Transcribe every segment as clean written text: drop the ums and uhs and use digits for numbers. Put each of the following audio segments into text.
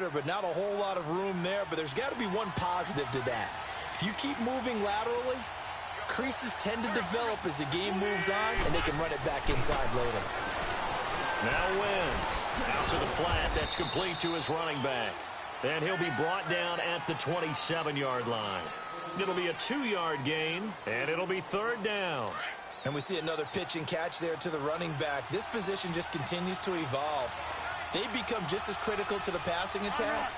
perimeter, but not a whole lot of room there. But there's got to be one positive to that. If you keep moving laterally, creases tend to develop as the game moves on, and they can run it back inside later. Now Wentz out to the flat. That's complete to his running back. And he'll be brought down at the 27-yard line. It'll be a 2-yard gain, and it'll be 3rd down. And we see another pitch and catch there to the running back. This position just continues to evolve. They become just as critical to the passing attack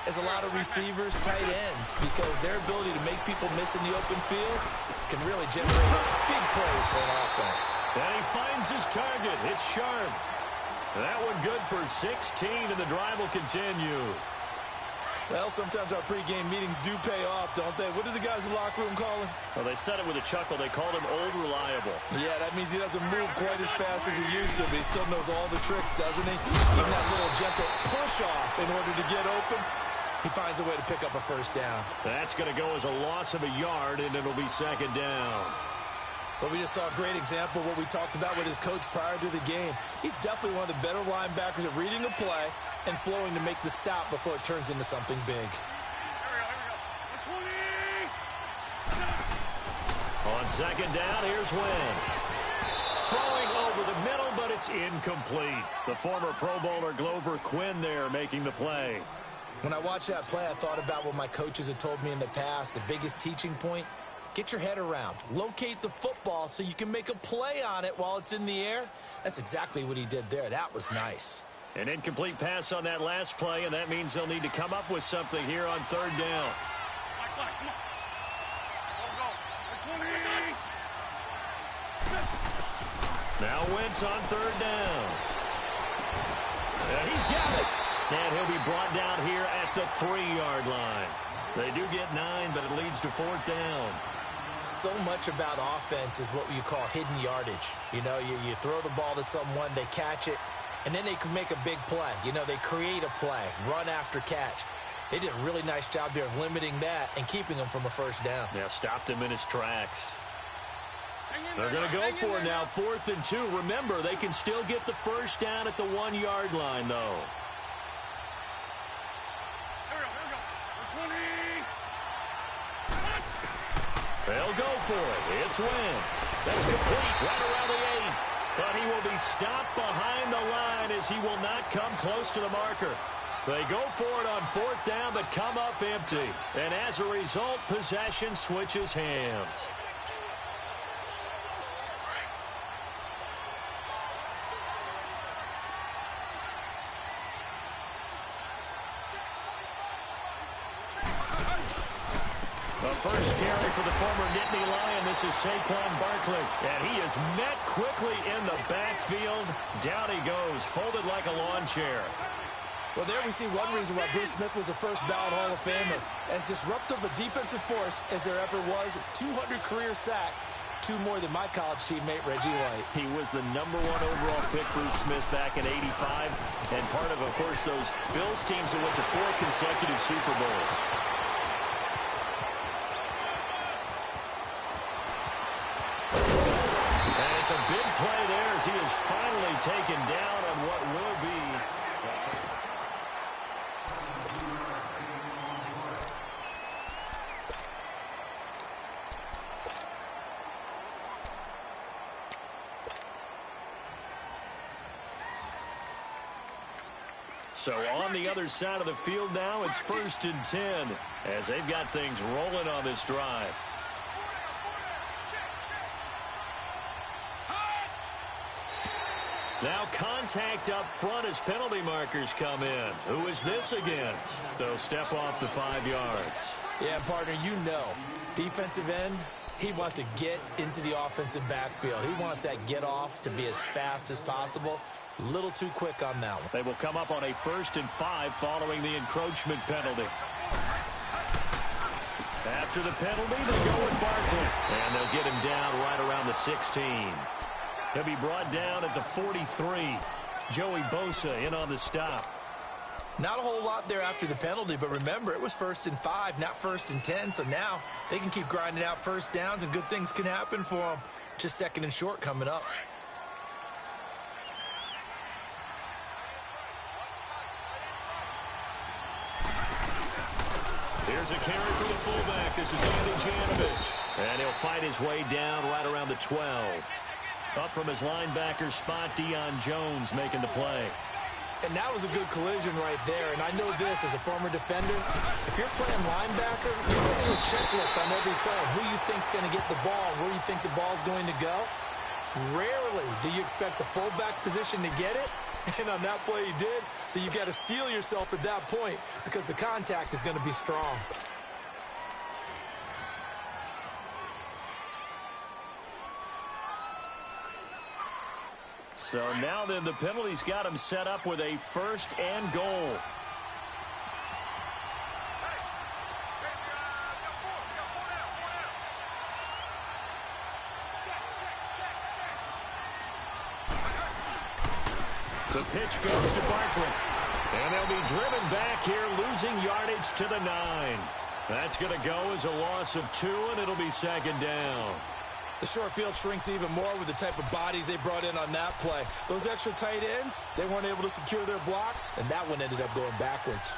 as a lot of receivers, tight ends, because their ability to make people miss in the open field can really generate big plays for an offense. And he finds his target. It's Sharp. That one good for 16, and the drive will continue. Well, sometimes our pregame meetings do pay off, don't they? What do the guys in the locker room call him? Well, they said it with a chuckle. They called him Old Reliable. Yeah, that means he doesn't move quite as fast as he used to, but he still knows all the tricks, doesn't he? Even that little gentle push-off in order to get open, he finds a way to pick up a first down. That's going to go as a loss of a yard, and it'll be 2nd down. But we just saw a great example of what we talked about with his coach prior to the game. He's definitely one of the better linebackers at reading a play and flowing to make the stop before it turns into something big. On 2nd down, here's Wentz. Throwing over the middle, but it's incomplete. The former Pro Bowler Glover Quinn there making the play. When I watched that play, I thought about what my coaches had told me in the past. The biggest teaching point: get your head around. Locate the football so you can make a play on it while it's in the air. That's exactly what he did there. That was nice. An incomplete pass on that last play, and that means they'll need to come up with something here on 3rd down. Now Wentz on 3rd down. And he's got it. And he'll be brought down here at the 3-yard line. They do get 9, but it leads to 4th down. So much about offense is what you call hidden yardage. You know, you throw the ball to someone, they catch it, and then they can make a big play. You know, they create a play, run after catch. They did a really nice job there of limiting that and keeping him from a first down. Yeah, stopped him in his tracks. They're going to go for it now, 4th and 2. Remember, they can still get the first down at the 1-yard line, though. They'll go for it. It's Wentz. That's complete right around the 8. But he will be stopped behind the line as he will not come close to the marker. They go for it on 4th down, but come up empty. And as a result, possession switches hands. The first carry for the former Nittany Lion. This is Saquon Barkley. And he is met quickly in the backfield. Down he goes, folded like a lawn chair. Well, there we see one reason why Bruce Smith was a first-ballot Hall of Famer. As disruptive a defensive force as there ever was, 200 career sacks, 2 more than my college teammate, Reggie White. He was the #1 overall pick, Bruce Smith, back in '85. And part of course, those Bills teams that went to 4 consecutive Super Bowls. It's a big play there as he is finally taken down on what will be. So on the other side of the field now, it's 1st and 10 as they've got things rolling on this drive. Now contact up front as penalty markers come in. Who is this against? They'll step off the 5 yards. Yeah, partner, you know, defensive end, he wants to get into the offensive backfield. He wants that get off to be as fast as possible. A little too quick on that one. They will come up on a 1st and 5 following the encroachment penalty. After the penalty, they'll go with Barkley. And they'll get him down right around the 16. He'll be brought down at the 43. Joey Bosa in on the stop. Not a whole lot there after the penalty, but remember, it was 1st and 5, not 1st and 10. So now they can keep grinding out first downs, and good things can happen for them. Just 2nd and short coming up. Here's a carry for the fullback. This is Andy Janovich. And he'll fight his way down right around the 12. Up from his linebacker spot, Deion Jones making the play. And that was a good collision right there. And I know this as a former defender. If you're playing linebacker, you're putting a checklist on every play of who you think's going to get the ball, where you think the ball's going to go. Rarely do you expect the fullback position to get it. And on that play he did. So you've got to steel yourself at that point because the contact is going to be strong. So now then, the penalty's got him set up with a 1st and goal. The pitch goes to Barkley. And they'll be driven back here, losing yardage to the 9. That's going to go as a loss of 2, and it'll be 2nd down. The short field shrinks even more with the type of bodies they brought in on that play. Those extra tight ends, they weren't able to secure their blocks, and that one ended up going backwards.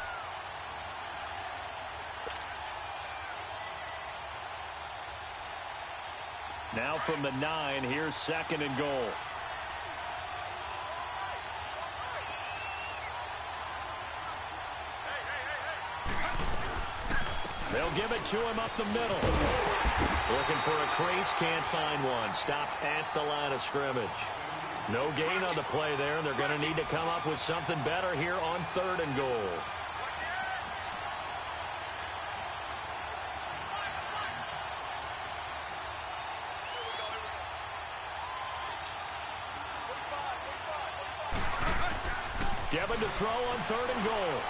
Now from the 9, here's 2nd and goal. They'll give it to him up the middle. Looking for a crease, can't find one. Stopped at the line of scrimmage. No gain on the play there, and they're going to need to come up with something better here on 3rd and goal. Devin to throw on 3rd and goal.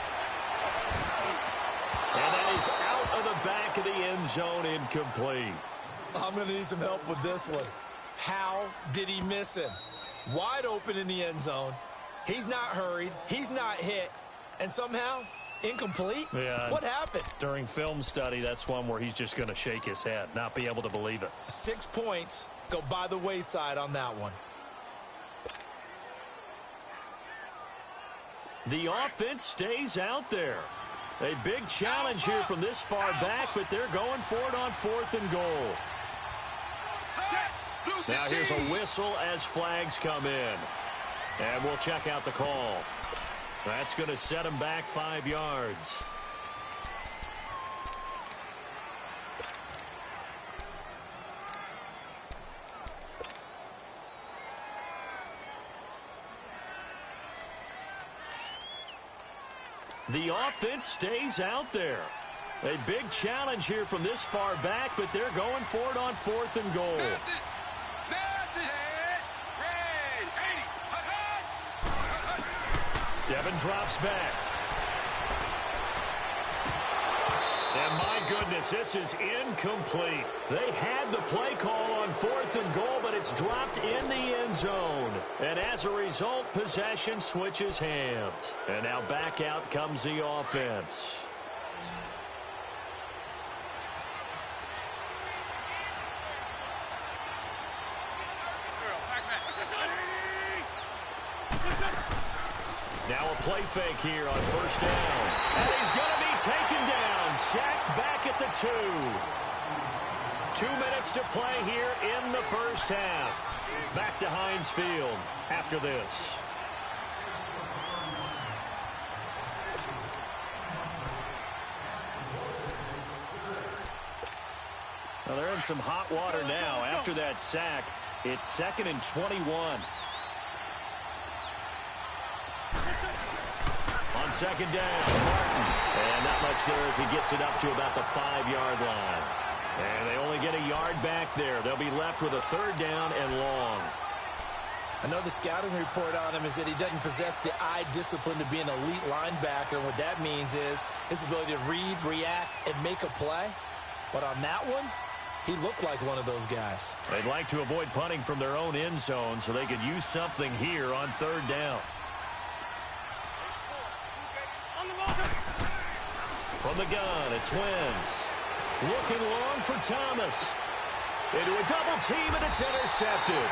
And that is out of the back of the end zone, incomplete. I'm going to need some help with this one. How did he miss him? Wide open in the end zone. He's not hurried. He's not hit. And somehow, incomplete? Yeah. What happened? During film study, that's one where he's just going to shake his head, not be able to believe it. 6 points go by the wayside on that one. The offense stays out there. A big challenge here from this far back, but they're going for it on 4th and goal. Now here's a whistle as flags come in. And we'll check out the call. That's going to set him back 5 yards. The offense stays out there. A big challenge here from this far back, but they're going for it on 4th and goal. Devin drops back. And my goodness, this is incomplete. They had the play call on 4th and goal, but it's dropped in the end zone. And as a result, possession switches hands. And now back out comes the offense. Now a play fake here on 1st down. And he's going to be taken down, sacked back at the 2. 2 minutes to play here in the 1st half. Back to Heinz Field after this. Well, they're in some hot water now. After that sack, it's 2nd and 21. On 2nd down, Martin. And not much there as he gets it up to about the 5-yard line. And they only get a yard back there. They'll be left with a 3rd down and long. I know the scouting report on him is that he doesn't possess the eye discipline to be an elite linebacker. And what that means is his ability to read, react, and make a play. But on that one, he looked like one of those guys. They'd like to avoid punting from their own end zone so they could use something here on 3rd down. From the gun, it's Wentz. Looking long for Thomas. Into a double team, and it's intercepted.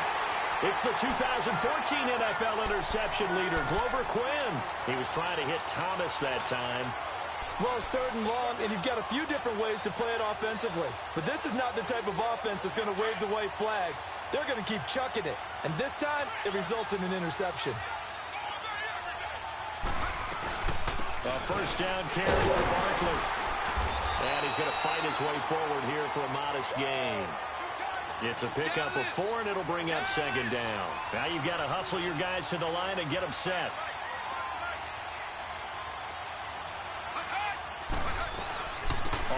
It's the 2014 NFL interception leader, Glover Quinn. He was trying to hit Thomas that time. Well, it's 3rd and long, and you've got a few different ways to play it offensively. But this is not the type of offense that's going to wave the white flag. They're going to keep chucking it. And this time, it results in an interception. A first down carry for Barkley. And he's going to fight his way forward here for a modest gain. It's a pickup of 4, and it'll bring up 2nd down. Now you've got to hustle your guys to the line and get them set.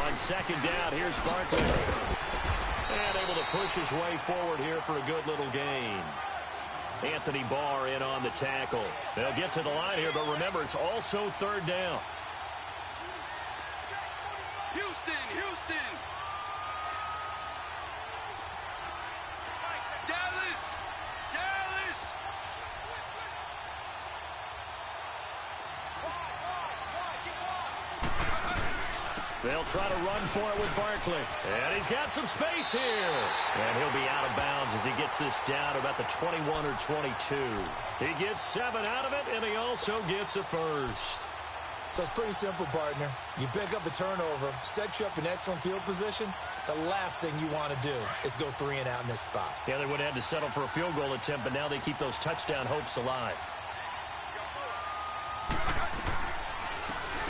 On 2nd down, here's Barkley. And able to push his way forward here for a good little gain. Anthony Barr in on the tackle. They'll get to the line here, but remember, it's also 3rd down. Houston! Dallas! They'll try to run for it with Barkley. And he's got some space here. And he'll be out of bounds as he gets this down to about the 21 or 22. He gets 7 out of it, and he also gets a first. So it's pretty simple, partner. You pick up a turnover, set you up in excellent field position. The last thing you want to do is go 3 and out in this spot. Yeah, they would have had to settle for a field goal attempt, but now they keep those touchdown hopes alive.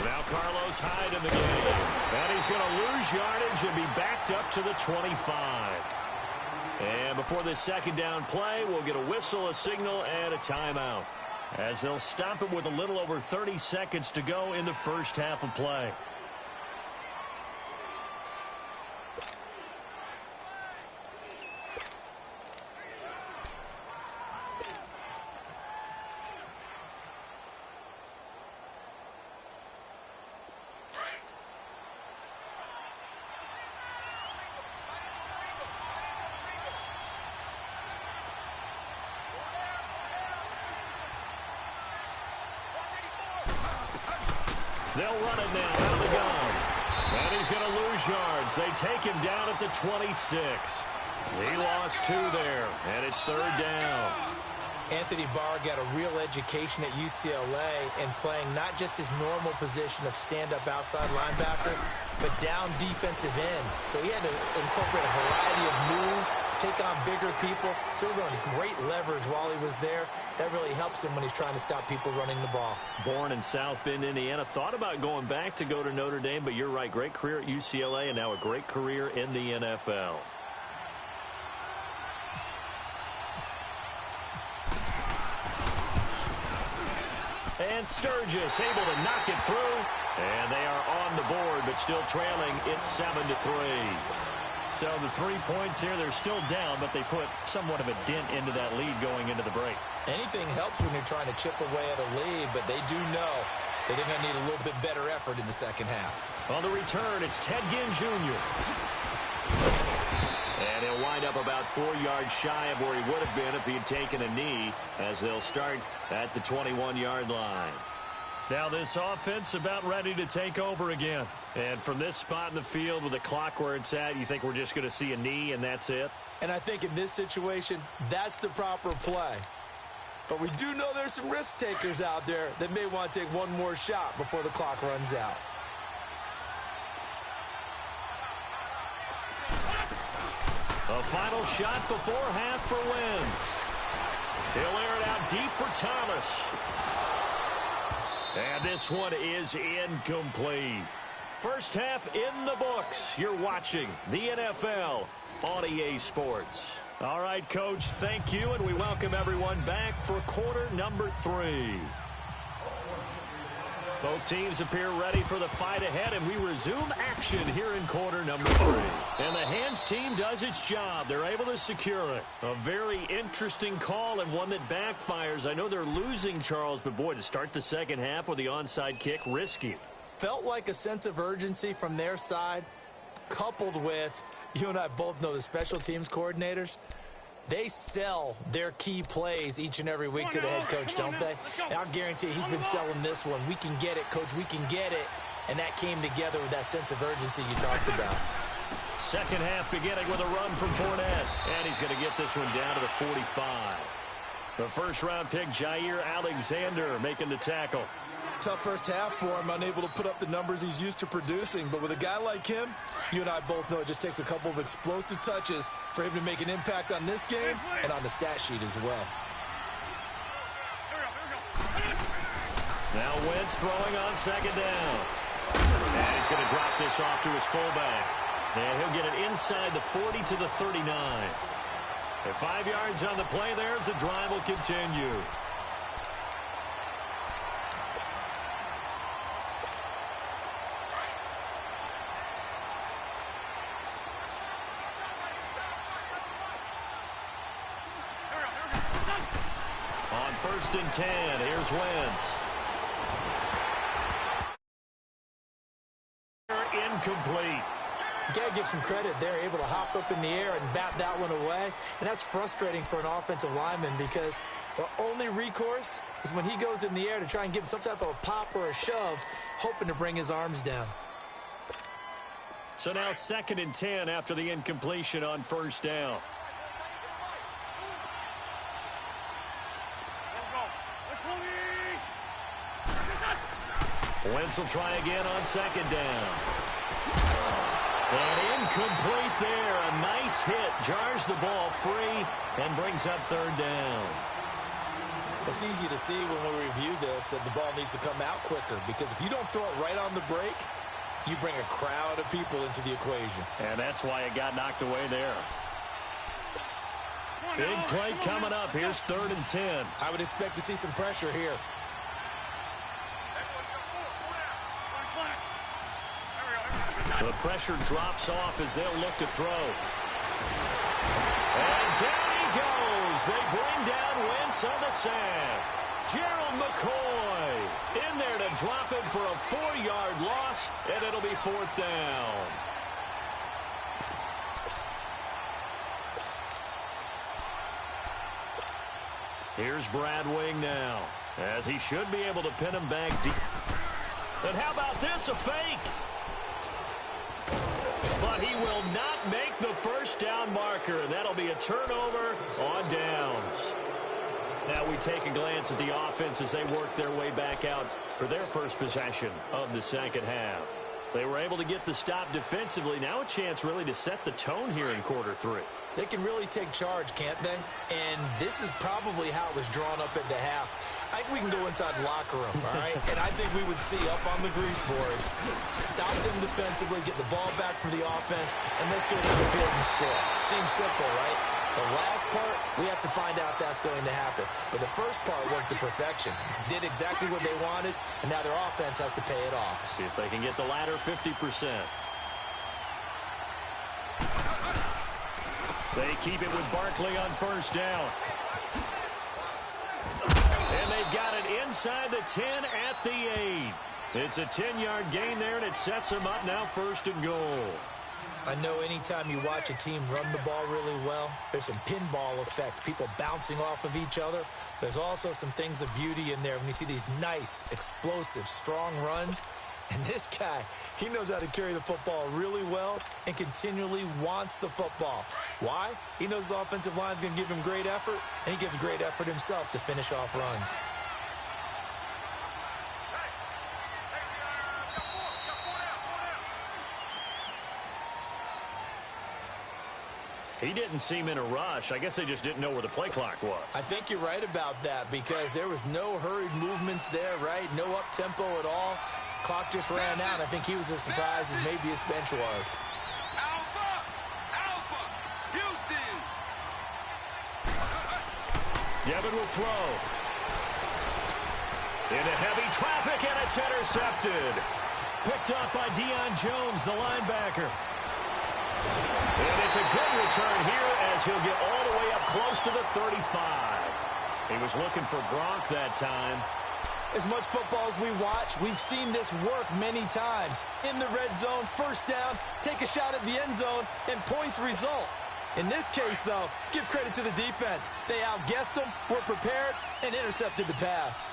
Now Carlos Hyde in the game. And he's going to lose yardage and be backed up to the 25. And before this 2nd down play, we'll get a whistle, a signal, and a timeout, as they'll stop it with a little over 30 seconds to go in the first half of play. They'll run it now out of the gun. And he's going to lose yards. They take him down at the 26. He lost 2 there, and it's 3rd down. Anthony Barr got a real education at UCLA in playing not just his normal position of stand-up outside linebacker, but down defensive end. So he had to incorporate a variety of moves, take on bigger people. So he learned great leverage while he was there. That really helps him when he's trying to stop people running the ball. Born in South Bend, Indiana. Thought about going back to go to Notre Dame, but you're right. Great career at UCLA and now a great career in the NFL. And Sturgis able to knock it through. And they are on the board, but still trailing. It's 7-3. So the 3 points here, they're still down, but they put somewhat of a dent into that lead going into the break. Anything helps when you're trying to chip away at a lead, but they do know that they're going to need a little bit better effort in the second half. On the return, it's Ted Ginn Jr. And he'll wind up about 4 yards shy of where he would have been if he had taken a knee, as they'll start at the 21-yard line. Now this offense about ready to take over again. And from this spot in the field with the clock where it's at, you think we're just going to see a knee and that's it? And I think in this situation, that's the proper play. But we do know there's some risk takers out there that may want to take one more shot before the clock runs out. A final shot before half for Wentz. He'll air it out deep for Thomas. And this one is incomplete. First half in the books. You're watching the NFL on EA Sports. All right, Coach, thank you, and we welcome everyone back for quarter number 3. Both teams appear ready for the fight ahead, and we resume action here in quarter number 3. And the hands team does its job. They're able to secure it. A very interesting call and one that backfires. I know they're losing, Charles, but boy, to start the second half with the onside kick, risky. Felt like a sense of urgency from their side, coupled with, you and I both know the special teams coordinators, they sell their key plays each and every week to the head coach, don't they? And I'll guarantee he's been selling this one. We can get it, coach, we can get it. And that came together with that sense of urgency you talked about. Second half beginning with a run from Fournette. And he's going to get this one down to the 45. The first-round pick, Jair Alexander, making the tackle. Tough first half for him, unable to put up the numbers he's used to producing. But with a guy like him, you and I both know it just takes a couple of explosive touches for him to make an impact on this game and on the stat sheet as well. Now Wentz throwing on second down. And he's going to drop this off to his fullback. And he'll get it inside the 40 to the 39. And 5 yards on the play there as the drive will continue. On 1st and 10, here's Wentz. Incomplete. You got to give some credit. They're able to hop up in the air and bat that one away. And that's frustrating for an offensive lineman because the only recourse is when he goes in the air to try and give him some type of a pop or a shove, hoping to bring his arms down. So now 2nd and 10 after the incompletion on 1st down. Wentz will try again on 2nd down. And incomplete there. A nice hit. Jars the ball free and brings up 3rd down. It's easy to see when we review this that the ball needs to come out quicker because if you don't throw it right on the break, you bring a crowd of people into the equation. And that's why it got knocked away there. Big play coming up. Here's 3rd and 10. I would expect to see some pressure here. The pressure drops off as they'll look to throw. And down he goes. They bring down Wentz on the sack. Gerald McCoy in there to drop it for a 4-yard loss, and it'll be 4th down. Here's Brad Wing now, as he should be able to pin him back deep. And how about this, a fake? But he will not make the 1st down marker. That'll be a turnover on downs. Now we take a glance at the offense as they work their way back out for their first possession of the 2nd half. They were able to get the stop defensively. Now a chance really to set the tone here in quarter 3. They can really take charge, can't they? And this is probably how it was drawn up at the half. I think we can go inside the locker room, all right? And I think we would see up on the grease boards, stop them defensively, get the ball back for the offense, and let's go to the field and score. Seems simple, right? The last part, we have to find out that's going to happen. But the first part worked to perfection. Did exactly what they wanted, and now their offense has to pay it off. See if they can get the latter 50%. They keep it with Barkley on 1st down. And they've got it inside the 10 at the 8. It's a 10-yard gain there, and it sets them up now 1st and goal. I know anytime you watch a team run the ball really well, there's some pinball effect, people bouncing off of each other. There's also some things of beauty in there when you see these nice, explosive, strong runs. And this guy, he knows how to carry the football really well and continually wants the football. Why? He knows the offensive line is going to give him great effort, and he gives great effort himself to finish off runs. He didn't seem in a rush. I guess they just didn't know where the play clock was. I think you're right about that because there was no hurried movements there, right? No up-tempo at all. Clock just ran out. I think he was as surprised as maybe his bench was. Alpha, Houston. Devin will throw. Into heavy traffic, and it's intercepted. Picked up by Deion Jones, the linebacker. And it's a good return here as he'll get all the way up close to the 35. He was looking for Gronk that time. As much football as we watch, we've seen this work many times. In the red zone, 1st down, take a shot at the end zone, and points result. In this case, though, give credit to the defense. They outguessed them, were prepared, and intercepted the pass.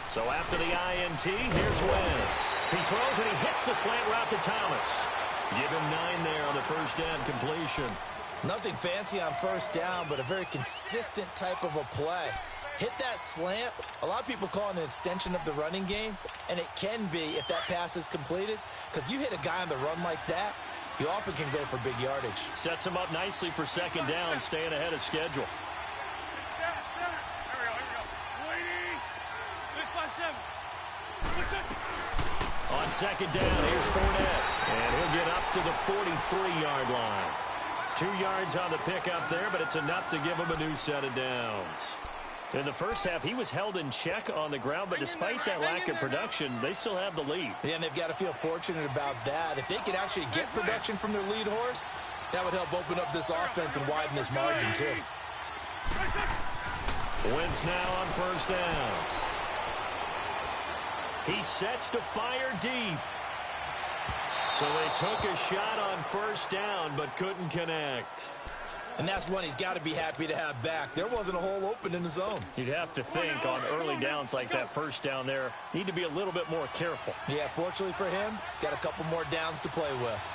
So after the INT, here's Wentz. He throws and he hits the slant route to Thomas. Give him 9 there on the first down completion. Nothing fancy on first down, but a very consistent type of a play. Hit that slant. A lot of people call it an extension of the running game, and it can be if that pass is completed, because you hit a guy on the run like that, you often can go for big yardage. Sets him up nicely for second down, staying ahead of schedule. On second down, here's Fournette, and he'll get up to the 43-yard line. 2 yards on the pickup there, but it's enough to give him a new set of downs. In the first half, he was held in check on the ground, but despite that lack of production, they still have the lead. Yeah, and they've got to feel fortunate about that. If they could actually get production from their lead horse, that would help open up this offense and widen this margin too. Wentz now on first down. He sets to fire deep. So they took a shot on first down, but couldn't connect. And that's one he's got to be happy to have back. There wasn't a hole open in the zone. You'd have to think on early downs like that first down there, need to be a little bit more careful. Yeah, fortunately for him, got a couple more downs to play with.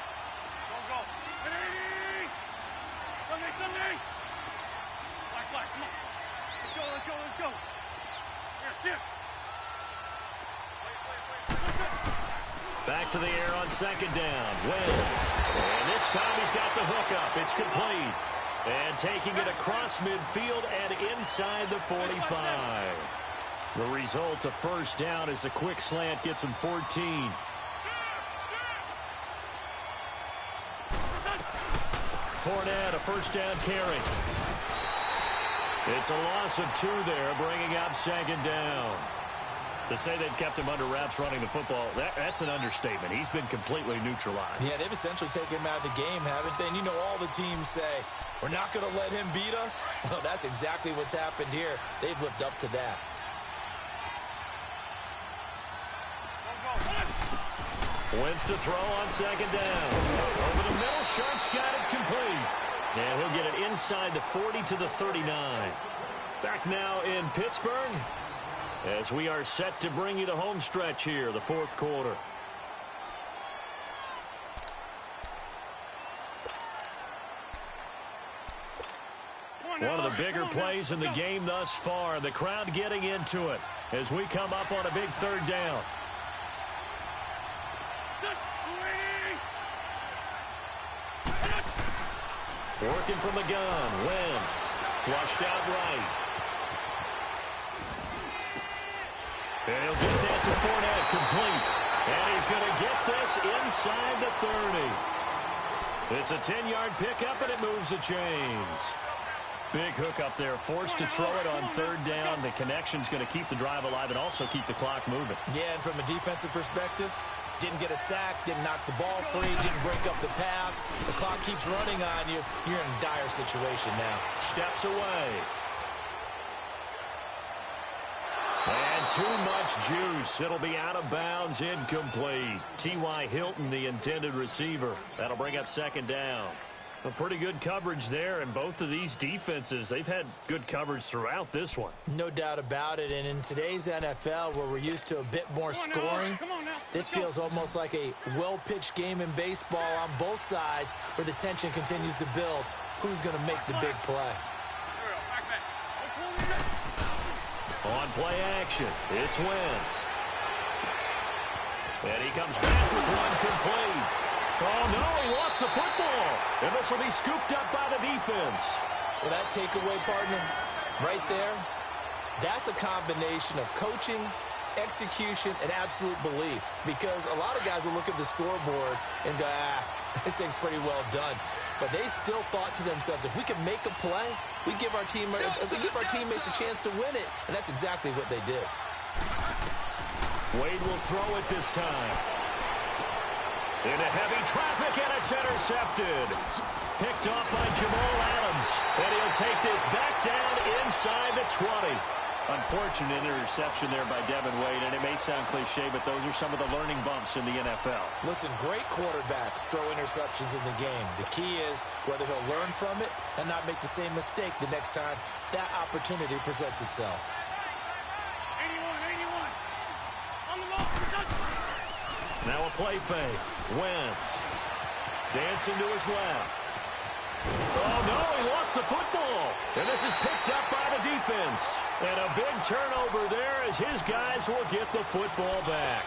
Back to the air on second down. Wentz. And this time he's got the hook up. It's complete. And taking it across midfield and inside the 45. The result of first down is a quick slant gets him 14. Fournette, a first down carry. It's a loss of 2 there, bringing up second down. To say they've kept him under wraps running the football, that's an understatement. He's been completely neutralized. Yeah, they've essentially taken him out of the game, haven't they? And you know all the teams say, we're not going to let him beat us. Well, that's exactly what's happened here. They've lived up to that. Wentz to throw on second down. Over the middle, Sharp's got it complete. And he'll get it inside the 40 to the 39. Back now in Pittsburgh, as we are set to bring you the home stretch here, the fourth quarter. One of the bigger plays in the game thus far. The crowd getting into it as we come up on a big third down. Working from the gun. Wentz flushed out right. And he'll get that to Fournette, complete. And he's going to get this inside the 30. It's a 10-yard pickup, and it moves the chains. Big hook up there, forced to throw it on third down. The connection's going to keep the drive alive and also keep the clock moving. Yeah, and from a defensive perspective, didn't get a sack, didn't knock the ball free, didn't break up the pass. The clock keeps running on you. You're in a dire situation now. Steps away. And too much juice. It'll be out of bounds, incomplete. T.Y. Hilton, the intended receiver. That'll bring up second down. A pretty good coverage there, and both of these defenses, they've had good coverage throughout this one. No doubt about it, and in today's NFL, where we're used to a bit more scoring, this feels almost like a well-pitched game in baseball on both sides, where the tension continues to build. Who's going to make the big play? On play action, it's Wentz. And he comes back with one complete. Oh, no, he lost the football. And this will be scooped up by the defense. Well, that takeaway, partner, right there, that's a combination of coaching, execution, and absolute belief. Because a lot of guys will look at the scoreboard and go, this thing's pretty well done. But they still thought to themselves, if we can make a play, we give our teammates a chance to win it. And that's exactly what they did. Wade will throw it this time. Into heavy traffic, and it's intercepted. Picked off by Jamal Adams. And he'll take this back down inside the 20. Unfortunate interception there by Devin Wade, and it may sound cliche, but those are some of the learning bumps in the NFL. Listen, great quarterbacks throw interceptions in the game. The key is whether he'll learn from it and not make the same mistake the next time that opportunity presents itself. 81, on the ball. Now a play fake. Wentz. Dancing to his left. Oh, no, he lost the football. And this is picked up by the defense. And a big turnover there as his guys will get the football back.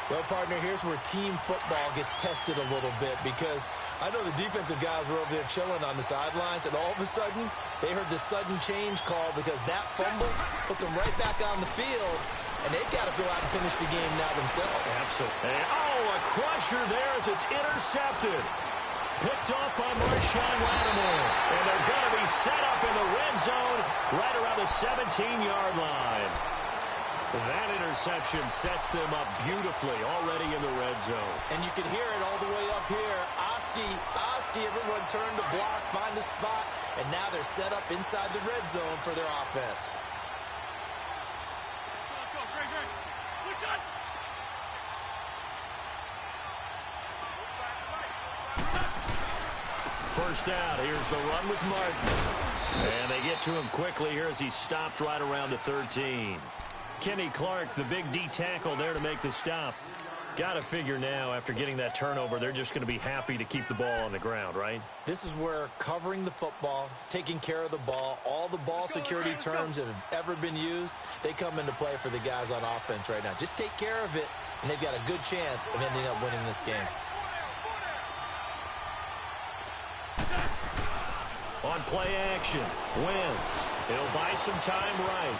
Well, partner, here's where team football gets tested a little bit, because I know the defensive guys were over there chilling on the sidelines, and all of a sudden, they heard the sudden change call because that fumble puts them right back on the field, and they've got to go out and finish the game now themselves. Absolutely. Oh, a crusher there as it's intercepted. Picked off by Marshawn Lattimore. And they're going to be set up in the red zone right around the 17-yard line. That interception sets them up beautifully already in the red zone. And you can hear it all the way up here. Oski, everyone turned to block, find a spot, and now they're set up inside the red zone for their offense. Let's go, Greg. We're done. First down, here's the run with Martin. And they get to him quickly here as he stopped right around the 13. Kenny Clark, the big D tackle there to make the stop. Got to figure now, after getting that turnover, they're just going to be happy to keep the ball on the ground, right? This is where covering the football, taking care of the ball, all the ball security terms that have ever been used, they come into play for the guys on offense right now. Just take care of it, and they've got a good chance of ending up winning this game. On play action, Wentz. He'll buy some time right.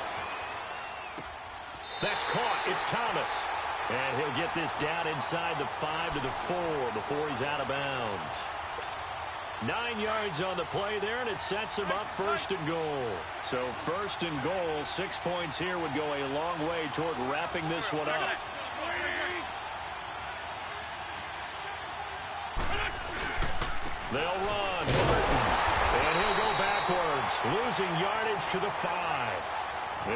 That's caught. It's Thomas. And he'll get this down inside the 5 to the 4 before he's out of bounds. 9 yards on the play there, and it sets him up first and goal. So first and goal, 6 points here would go a long way toward wrapping this one up. They'll run. And he'll go backwards, losing yardage to the 5.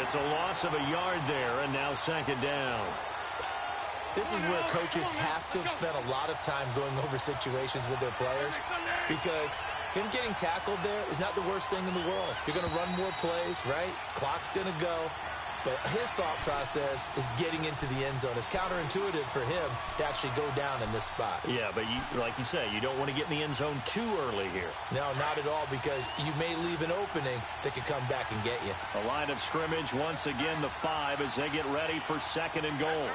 It's a loss of a yard there, and now second down. This is where coaches have to have spent a lot of time going over situations with their players, because him getting tackled there is not the worst thing in the world. You're going to run more plays, right? Clock's going to go. But his thought process is getting into the end zone. It's counterintuitive for him to actually go down in this spot. Yeah, but like you say, you don't want to get in the end zone too early here. No, not at all, because you may leave an opening that could come back and get you. A line of scrimmage, once again, the 5 as they get ready for second and goal.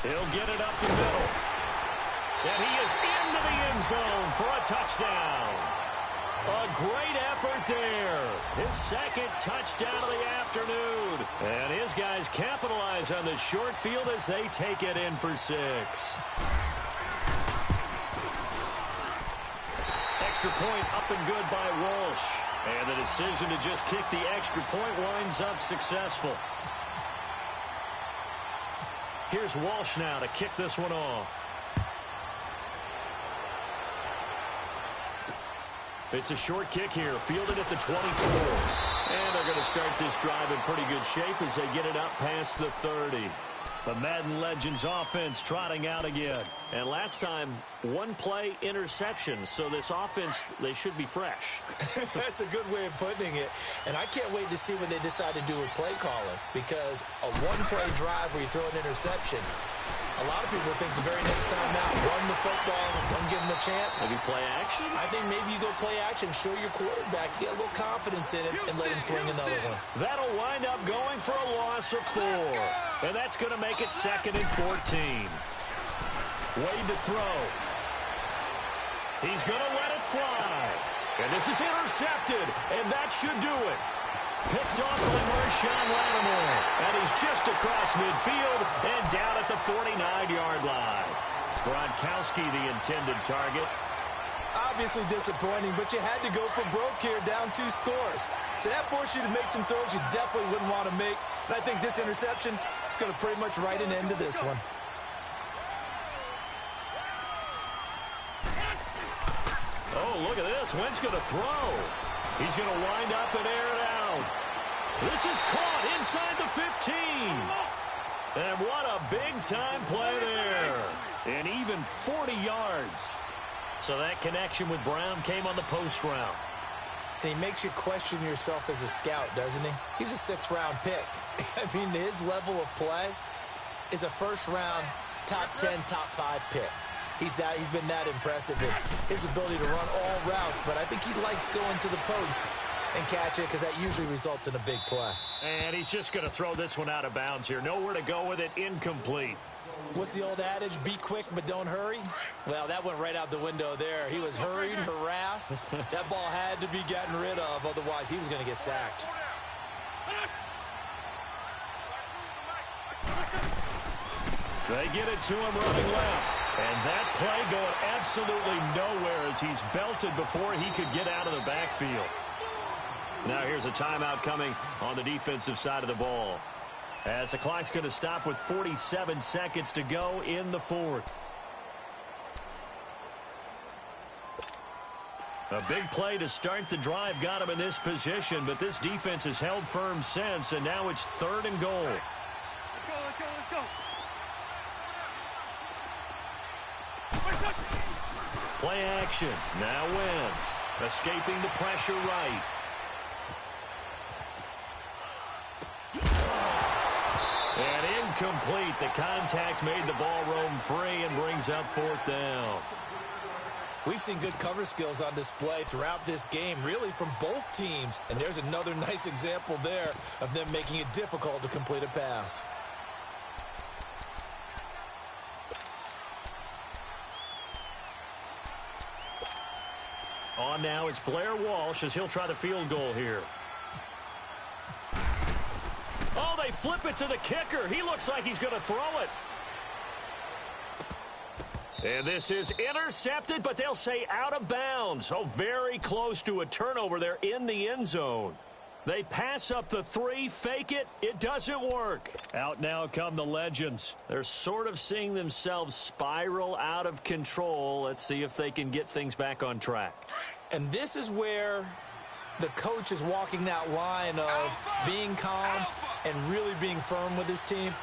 He'll get it up the middle. And he is into the end zone for a touchdown. A great effort there. His second touchdown of the afternoon. And his guys capitalize on the short field as they take it in for 6. Extra point up and good by Walsh. And the decision to just kick the extra point winds up successful. Here's Walsh now to kick this one off. It's a short kick here, fielded at the 24. And they're going to start this drive in pretty good shape as they get it up past the 30. The Madden Legends offense trotting out again. And last time, one play interception. So this offense, they should be fresh. That's a good way of putting it. And I can't wait to see what they decide to do with play calling, because a one-play drive where you throw an interception, a lot of people think the very next time out, run the football, don't give them a chance. Maybe play action? I think maybe you go play action, show your quarterback, get a little confidence in him, and let him fling another one. That'll wind up going for a loss of 4. And that's going to make it second and 14. Wade to throw. He's going to let it fly. And this is intercepted, and that should do it. Picked off by Marshawn Lattimore. And he's just across midfield and down at the 49-yard line. Gronkowski, the intended target. Obviously disappointing, but you had to go for broke here, down 2 scores. So that forced you to make some throws you definitely wouldn't want to make. And I think this interception is going to pretty much write an end to this one. Oh, look at this. Wentz going to throw. He's going to wind up and air it out. This is caught inside the 15. And what a big-time play there. And even 40 yards. So that connection with Brown came on the post route. And he makes you question yourself as a scout, doesn't he? He's a 6th-round pick. I mean, his level of play, is a first-round, top 10, top 5 pick. He's been that impressive in his ability to run all routes, but I think he likes going to the post and catch it because that usually results in a big play. And he's just going to throw this one out of bounds here. Nowhere to go with it, incomplete. What's the old adage? Be quick, but don't hurry? Well, that went right out the window there. He was hurried, harassed. That ball had to be gotten rid of, otherwise he was going to get sacked. They get it to him running left. And that play going absolutely nowhere as he's belted before he could get out of the backfield. Now here's a timeout coming on the defensive side of the ball, as the clock's going to stop with 47 seconds to go in the fourth. A big play to start the drive got him in this position, but this defense has held firm since, and now it's 3rd and goal. Let's go, let's go, let's go. Play action. Now Wentz escaping the pressure right. And incomplete. The contact made the ball roam free and brings up 4th down. We've seen good cover skills on display throughout this game, really from both teams. And there's another nice example there of them making it difficult to complete a pass. On now, it's Blair Walsh as he'll try the field goal here. Oh, they flip it to the kicker. He looks like he's going to throw it. And this is intercepted, but they'll say out of bounds. Oh, very close to a turnover there in the end zone. They pass up the 3, fake it. It doesn't work. Out now come the Legends. They're sort of seeing themselves spiral out of control. Let's see if they can get things back on track. And this is where the coach is walking that line of being calm and really being firm with his team.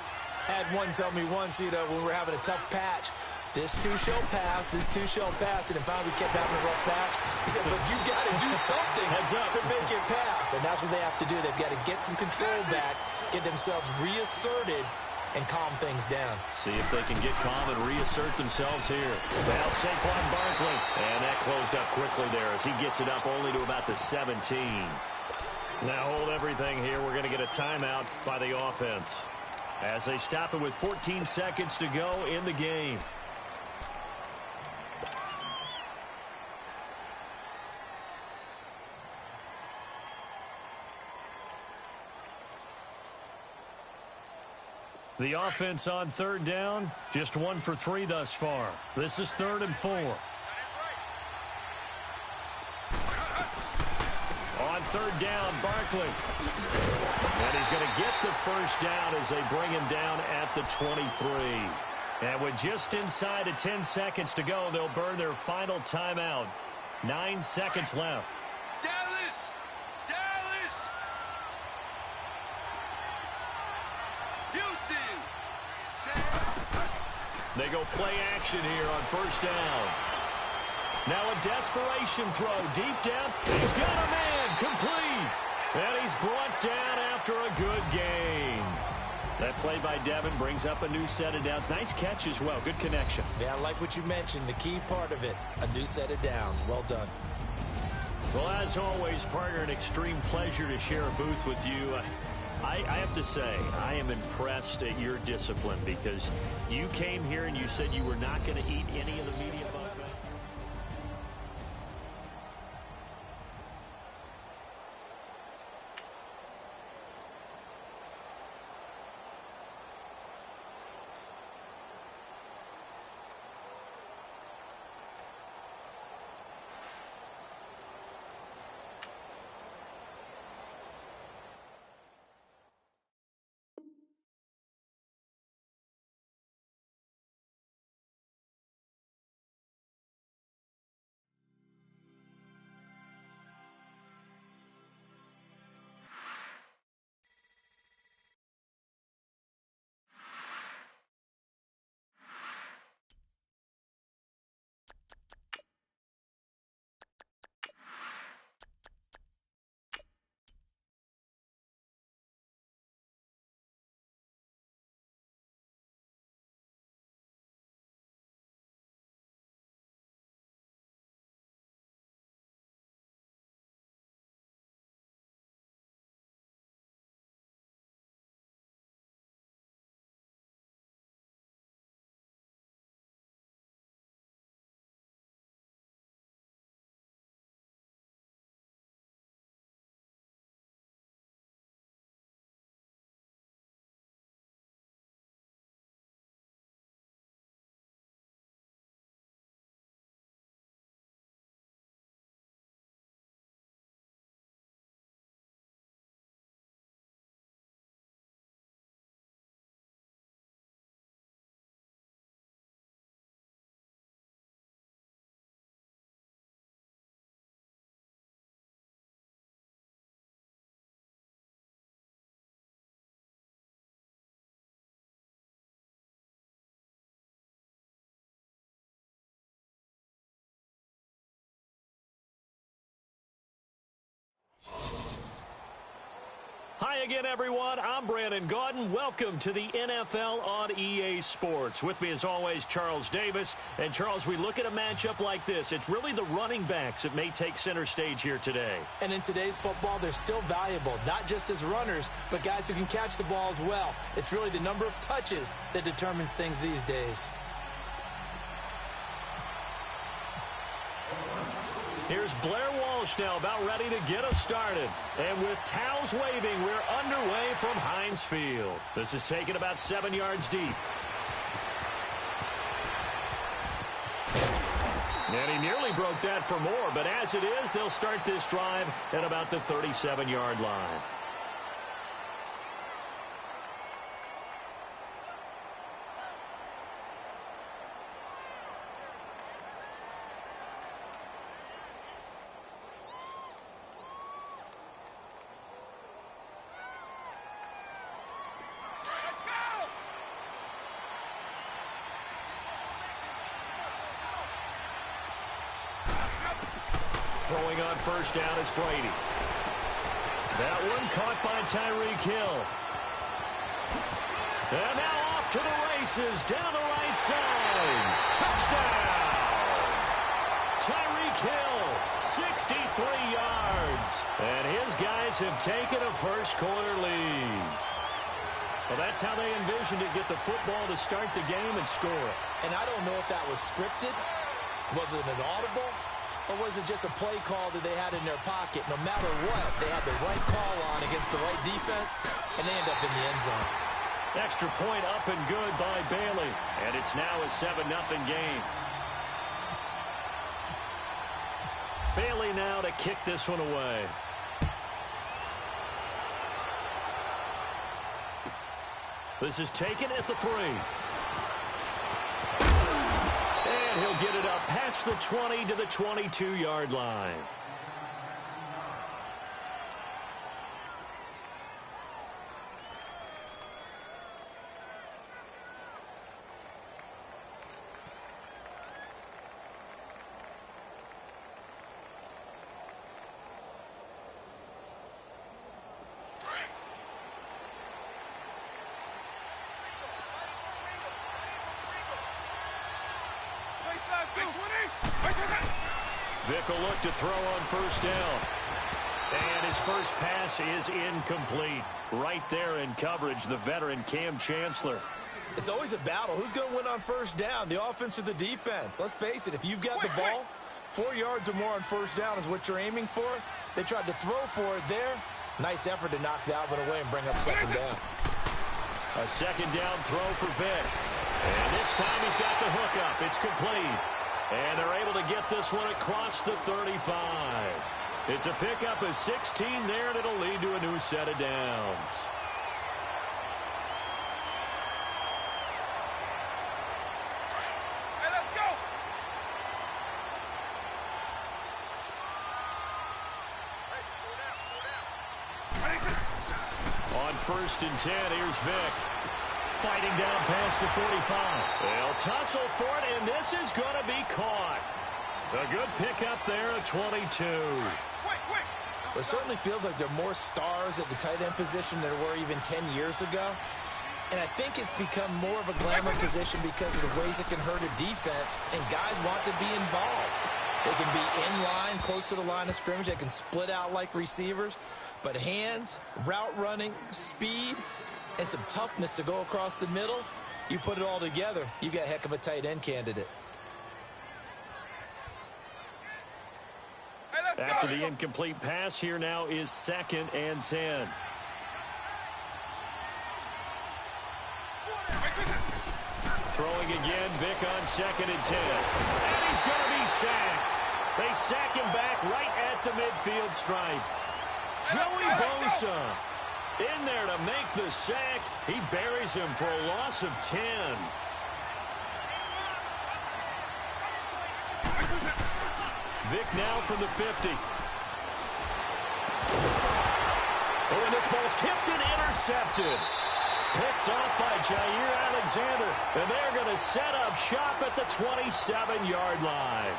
I had one tell me once, when we're having a tough patch, this too shall pass, this too shall pass, and then finally we kept having a rough patch. He said, but you got to do something to make it pass, and that's what they have to do. They've got to get some control back, get themselves reasserted, and calm things down. See if they can get calm and reassert themselves here. Now Saquon Barkley, and that closed up quickly there as he gets it up only to about the 17. Now hold everything here. We're going to get a timeout by the offense as they stop it with 14 seconds to go in the game. The offense on 3rd down, just 1 for 3 thus far. This is 3rd and 4. On 3rd down, Barkley. And he's going to get the first down as they bring him down at the 23. And with just inside of 10 seconds to go, they'll burn their final timeout. 9 seconds left. They go play action here on 1st down. Now a desperation throw deep down. He's got a man complete. And he's brought down after a good game. That play by Devin brings up a new set of downs. Nice catch as well. Good connection. Yeah, I like what you mentioned. The key part of it, a new set of downs. Well done. Well, as always, partner, an extreme pleasure to share a booth with you. I have to say, I am impressed at your discipline because you came here and you said you were not going to eat any of the media Hi again, everyone. I'm Brandon Gaudin. Welcome to the NFL on EA Sports. With me, as always, Charles Davis. And, Charles, we look at a matchup like this. It's really the running backs that may take center stage here today. And in today's football, they're still valuable, not just as runners, but guys who can catch the ball as well. It's really the number of touches that determines things these days. Here's Blair Walsh now about ready to get us started. And with towels waving, we're underway from Heinz Field. This is taken about 7 yards deep. And he nearly broke that for more, but as it is, they'll start this drive at about the 37-yard line. Throwing on first down is Brady. That one caught by Tyreek Hill. And now off to the races down the right side. Touchdown! Tyreek Hill, 63 yards. And his guys have taken a first-quarter lead. Well, that's how they envisioned it, get the football to start the game and score. And I don't know if that was scripted. Was it an audible? Or was it just a play call that they had in their pocket? No matter what, they had the right call on against the right defense, and they end up in the end zone. Extra point up and good by Bailey. And it's now a 7-0 game. Bailey now to kick this one away. This is taken at the 3. And he'll get it up past the 20 to the 22-yard line. Vick will look to throw on first down. And his first pass is incomplete. Right there in coverage, the veteran Cam Chancellor. It's always a battle. Who's going to win on first down, the offense or the defense? Let's face it, if you've got the ball, 4 yards or more on first down is what you're aiming for. They tried to throw for it there. Nice effort to knock that one away and bring up second down. A second down throw for Vick. And this time he's got the hook up. It's complete. And they're able to get this one across the 35. It's a pickup of 16 there, and it'll lead to a new set of downs. Hey, let's go! On first and 10, here's Vick. Fighting down past the 45. They'll tussle for it, and this is going to be caught. A good pickup there at 22. It certainly feels like there are more stars at the tight end position than there were even 10 years ago. And I think it's become more of a glamour position because of the ways it can hurt a defense, and guys want to be involved. They can be in line, close to the line of scrimmage. They can split out like receivers. But hands, route running, speed, and some toughness to go across the middle, you put it all together, you got a heck of a tight end candidate. After the incomplete pass, here now is 2nd and 10. Throwing again, Vick on 2nd and 10. And he's going to be sacked. They sack him back right at the midfield stripe. Joey Bosa in there to make the sack. He buries him for a loss of 10. Vick now from the 50. Oh, and this ball's tipped and intercepted. Picked off by Jair Alexander. And they're going to set up shop at the 27-yard line.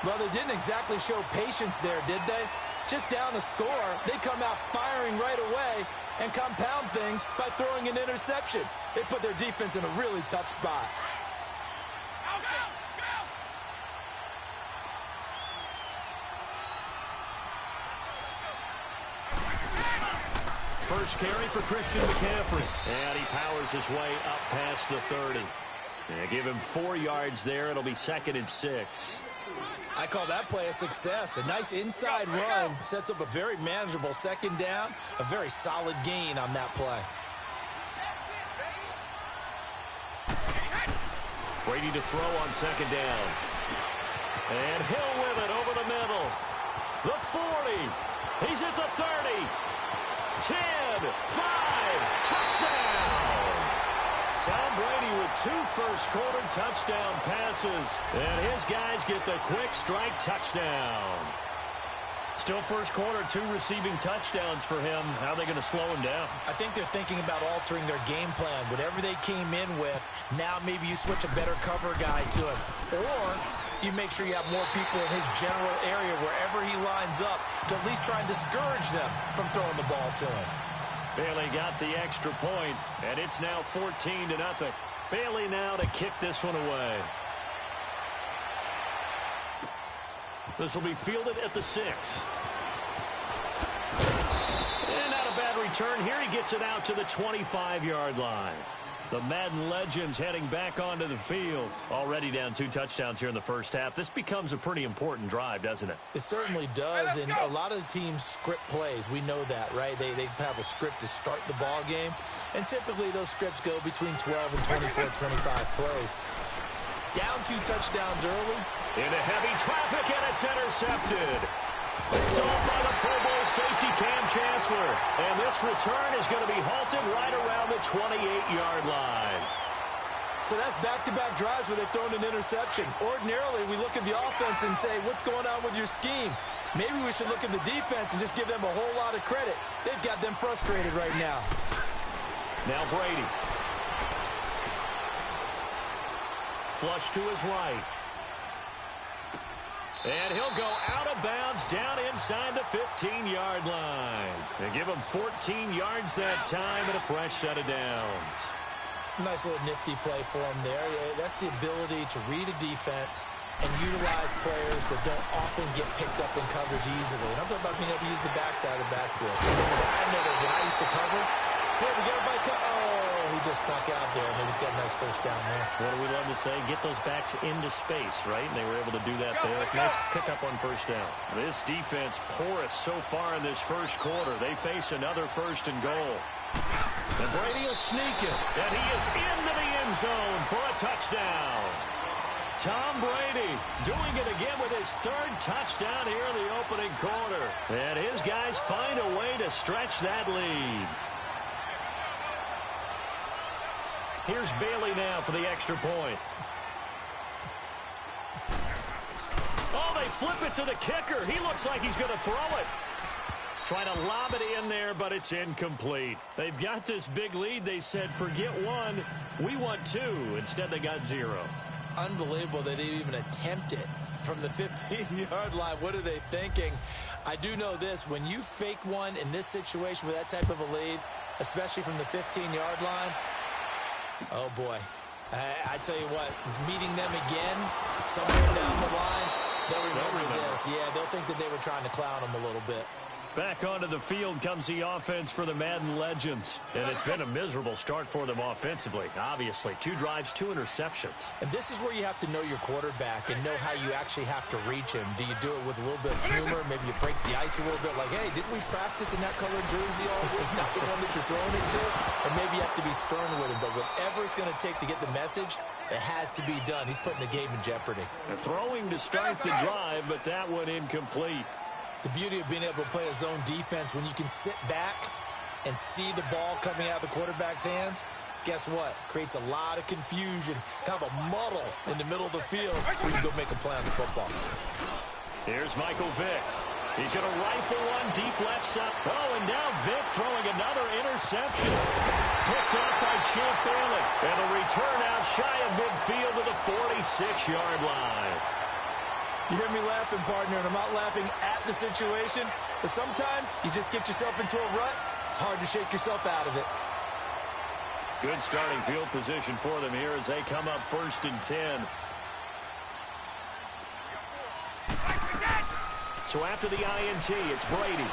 Well, they didn't exactly show patience there, did they? just down a score, they come out firing right away and compound things by throwing an interception. They put their defense in a really tough spot. First carry for Christian McCaffrey. And he powers his way up past the 30. And give him 4 yards there. It'll be 2nd and 6. I call that play a success. A nice inside run sets up a very manageable 2nd down. A very solid gain on that play. Brady to throw on 2nd down. And Hill with it over the middle. The 40. He's at the 30. 10, 5, touchdown! Tom Brady with 2 first-quarter touchdown passes. And his guys get the quick strike touchdown. Still first quarter, 2 receiving touchdowns for him. How are they going to slow him down? I think they're thinking about altering their game plan. Whatever they came in with, now maybe you switch a better cover guy to him. Or you make sure you have more people in his general area wherever he lines up to at least try and discourage them from throwing the ball to him. Bailey got the extra point, and it's now 14-0. Bailey now to kick this one away. This will be fielded at the 6. And not a bad return here. He gets it out to the 25-yard line. The Madden Legends heading back onto the field. Already down 2 touchdowns here in the first half. This becomes a pretty important drive, doesn't it? It certainly does, and a lot of the teams script plays. We know that, right? They have a script to start the ball game, and typically those scripts go between 12 and 24, 25 plays. Down 2 touchdowns early. Into heavy traffic, and it's intercepted. Picked off by the Pro Bowl safety Cam Chancellor. And this return is going to be halted right around the 28-yard line. So that's back-to-back drives where they've thrown an interception. Ordinarily, we look at the offense and say, what's going on with your scheme? Maybe we should look at the defense and just give them a whole lot of credit. They've got them frustrated right now. Now Brady. Flush to his right. And he'll go out of bounds down inside the 15-yard line. And give him 14 yards that time and a fresh set of downs. Nice little nifty play for him there. That's the ability to read a defense and utilize players that don't often get picked up in coverage easily. And I'm talking about being able to use the backside of the backfield. Because I know that when I used to cover, hey, we got a bike. Oh, he just snuck out there, and they just got a nice first down there. What do we love to say? Get those backs into space, right? And they were able to do that there. Nice pickup on first down. This defense porous so far in this first quarter. They face another 1st and goal. And Brady will sneak it. And he is into the end zone for a touchdown. Tom Brady doing it again with his 3rd touchdown here in the opening quarter. And his guys find a way to stretch that lead. Here's Bailey now for the extra point. Oh, they flip it to the kicker. He looks like he's going to throw it. Trying to lob it in there, but it's incomplete. They've got this big lead. They said, forget 1, we want 2. Instead, they got 0. Unbelievable they didn't even attempt it from the 15-yard line. What are they thinking? I do know this. When you fake one in this situation with that type of a lead, especially from the 15-yard line, oh, boy. I tell you what, meeting them again somewhere down the line, they'll remember this. Yeah, they'll think that they were trying to clown them a little bit. Back onto the field comes the offense for the Madden Legends. And it's been a miserable start for them offensively. Obviously, 2 drives, 2 interceptions. And this is where you have to know your quarterback and know how you actually have to reach him. Do you do it with a little bit of humor? Maybe you break the ice a little bit like, hey, didn't we practice in that colored jersey all week? Not the one that you're throwing it to. Or maybe you have to be stern with him. But whatever it's going to take to get the message, it has to be done. He's putting the game in jeopardy. They're throwing to start the drive, but that one incomplete. The beauty of being able to play a zone defense, when you can sit back and see the ball coming out of the quarterback's hands, guess what? Creates a lot of confusion, kind of a muddle in the middle of the field where you can go make a play on the football. Here's Michael Vick. He's going to rifle one deep left side. Oh, and now Vick throwing another interception. Picked up by Champ Bailey. And a return out shy of midfield to the 46-yard line. You hear me laughing, partner, and I'm not laughing at the situation, but sometimes you just get yourself into a rut. It's hard to shake yourself out of it. Good starting field position for them here as they come up 1st and 10. So after the INT, it's Brady.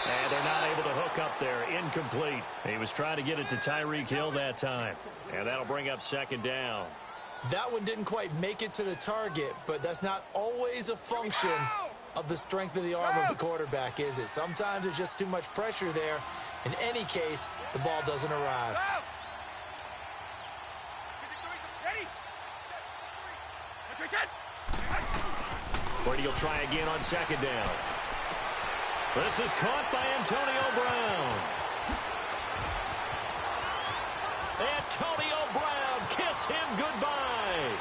And they're not able to hook up there. Incomplete. He was trying to get it to Tyreek Hill that time. And that'll bring up 2nd down. That one didn't quite make it to the target, but that's not always a function of the strength of the arm of the quarterback, is it? Sometimes there's just too much pressure there. In any case, the ball doesn't arrive. Brady will try again on 2nd down. This is caught by Antonio Brown. Antonio Brown, kiss him goodbye.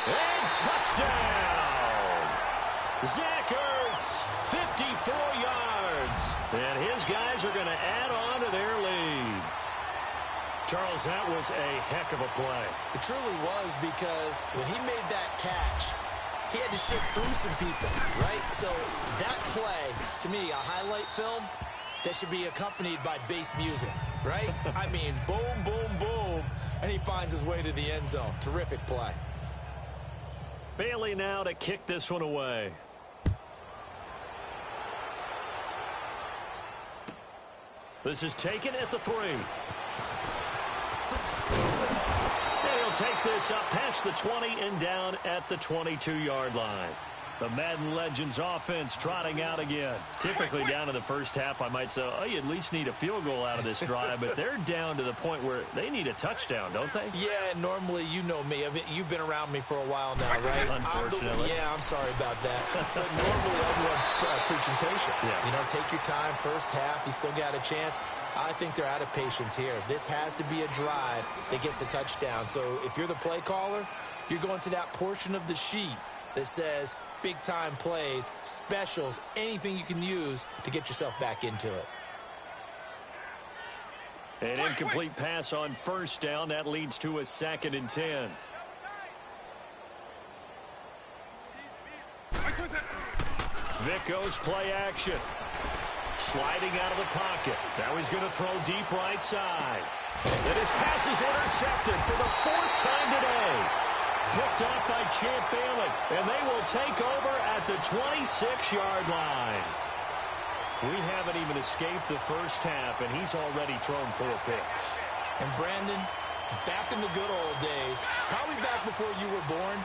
And touchdown. Zach Ertz, 54 yards. And his guys are going to add on to their lead. Charles, that was a heck of a play. It truly was, because when he made that catch, he had to shift through some people, right? So that play, to me, a highlight film that should be accompanied by bass music, right? I mean, boom, boom, boom, and he finds his way to the end zone. Terrific play. Bailey now to kick this one away. This is taken at the 3. And he'll take this up past the 20 and down at the 22-yard line. The Madden Legends offense trotting out again. Typically down in the first half, I might say, oh, you at least need a field goal out of this drive, but they're down to the point where they need a touchdown, don't they? Yeah, normally, you know me. I mean, you've been around me for a while now, right? Unfortunately. I'm sorry about that. But normally, I'm the one preaching patience. Yeah. You know, take your time. First half, you still got a chance. I think they're out of patience here. This has to be a drive that gets a touchdown. So if you're the play caller, you're going to that portion of the sheet that says big-time plays, specials, anything you can use to get yourself back into it. An incomplete pass on 1st down. That leads to a 2nd and 10. Vic goes play action. Sliding out of the pocket. Now he's going to throw deep right side. And his pass is intercepted for the 4th time today. Picked off by Champ Bailey. And they will take over at the 26-yard line. We haven't even escaped the first half, and he's already thrown 4 picks. And Brandon, back in the good old days, probably back before you were born,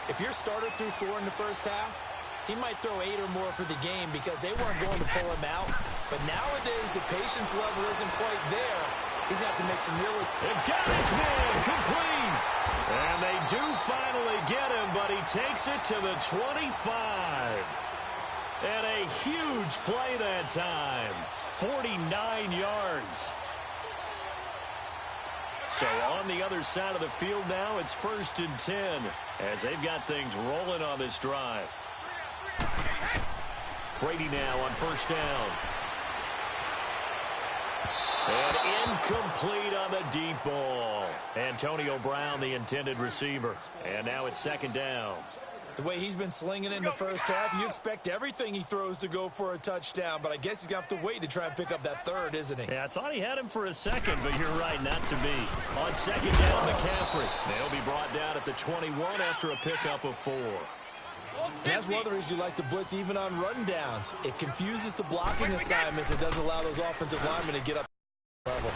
if your starter threw 4 in the first half, he might throw 8 or more for the game because they weren't going to pull him out. But nowadays, the patience level isn't quite there. He's got to make some really... They got his man complete. And they do finally get him, but he takes it to the 25. And a huge play that time. 49 yards. So on the other side of the field now, it's 1st and 10 as they've got things rolling on this drive. Brady now on 1st down. And incomplete on the deep ball. Antonio Brown, the intended receiver. And now it's 2nd down. The way he's been slinging it in the first half, you expect everything he throws to go for a touchdown, but I guess he's going to have to wait to try and pick up that 3rd, isn't he? Yeah, I thought he had him for a second, but you're right, not to be. On 2nd down, McCaffrey. They'll be brought down at the 21 after a pickup of 4. And that's one of the reasons you like to blitz even on run downs. It confuses the blocking assignments. It doesn't allow those offensive linemen to get up to the level.